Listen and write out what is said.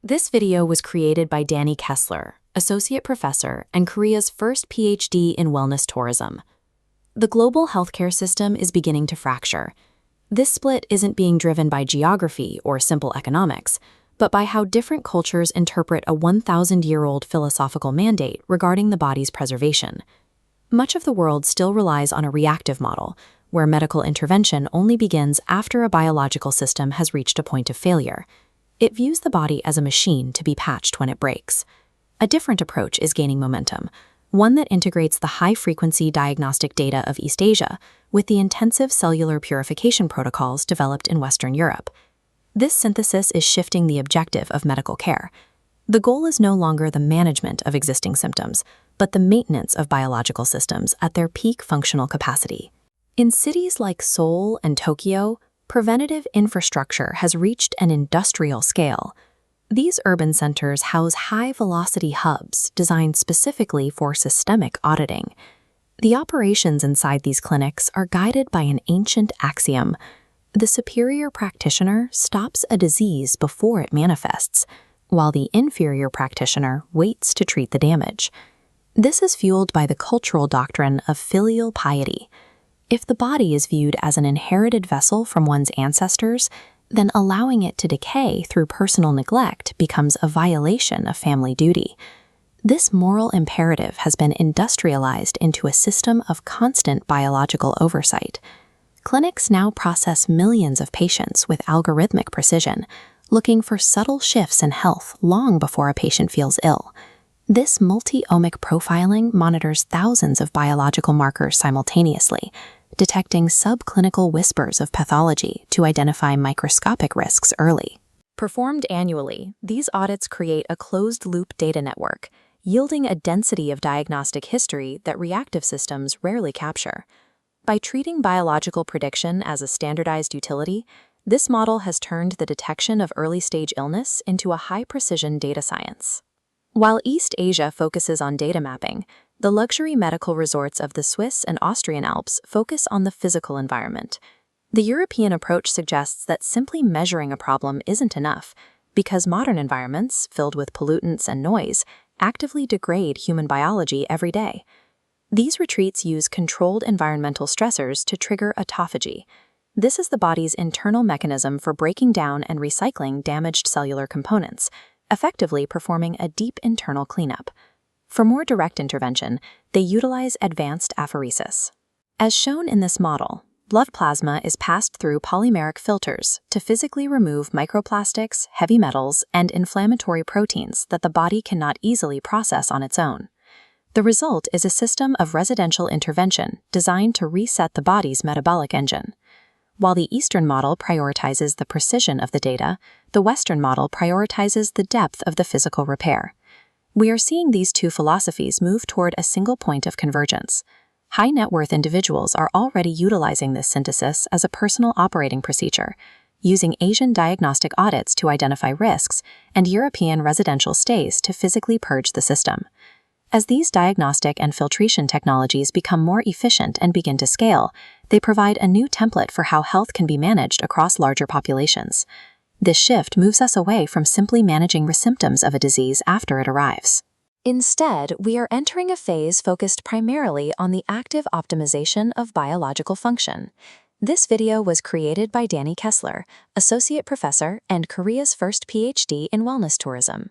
This video was created by Danny Kessler, associate professor and Korea's first PhD in wellness tourism. The global healthcare system is beginning to fracture. This split isn't being driven by geography or simple economics, but by how different cultures interpret a 1,000-year-old philosophical mandate regarding the body's preservation. Much of the world still relies on a reactive model, where medical intervention only begins after a biological system has reached a point of failure. It views the body as a machine to be patched when it breaks. A different approach is gaining momentum, one that integrates the high-frequency diagnostic data of East Asia with the intensive cellular purification protocols developed in Western Europe. This synthesis is shifting the objective of medical care. The goal is no longer the management of existing symptoms, but the maintenance of biological systems at their peak functional capacity. In cities like Seoul and Tokyo, preventative infrastructure has reached an industrial scale. These urban centers house high-velocity hubs designed specifically for systemic auditing. The operations inside these clinics are guided by an ancient axiom: the superior practitioner stops a disease before it manifests, while the inferior practitioner waits to treat the damage. This is fueled by the cultural doctrine of filial piety. If the body is viewed as an inherited vessel from one's ancestors, then allowing it to decay through personal neglect becomes a violation of family duty. This moral imperative has been industrialized into a system of constant biological oversight. Clinics now process millions of patients with algorithmic precision, looking for subtle shifts in health long before a patient feels ill. This multi-omic profiling monitors thousands of biological markers simultaneously, detecting subclinical whispers of pathology to identify microscopic risks early. Performed annually, these audits create a closed-loop data network, yielding a density of diagnostic history that reactive systems rarely capture. By treating biological prediction as a standardized utility, this model has turned the detection of early-stage illness into a high-precision data science. While East Asia focuses on data mapping, the luxury medical resorts of the Swiss and Austrian Alps focus on the physical environment. The European approach suggests that simply measuring a problem isn't enough, because modern environments, filled with pollutants and noise, actively degrade human biology every day. These retreats use controlled environmental stressors to trigger 𝗨𝗶𝗃𝗃. This is the body's internal mechanism for breaking down and recycling damaged cellular components, effectively performing a deep internal cleanup. For more direct intervention, they utilize advanced apheresis. As shown in this model, blood plasma is passed through polymeric filters to physically remove microplastics, heavy metals, and inflammatory proteins that the body cannot easily process on its own. The result is a system of residential intervention designed to reset the body's metabolic engine. While the Eastern model prioritizes the precision of the data, the Western model prioritizes the depth of the physical repair. We are seeing these two philosophies move toward a single point of convergence. High-net-worth individuals are already utilizing this synthesis as a personal operating procedure, using Asian diagnostic audits to identify risks and European residential stays to physically purge the system. As these diagnostic and filtration technologies become more efficient and begin to scale, they provide a new template for how health can be managed across larger populations. This shift moves us away from simply managing the symptoms of a disease after it arrives. Instead, we are entering a phase focused primarily on the active optimization of biological function. This video was created by Danny Kessler, associate professor and Korea's first PhD in wellness tourism.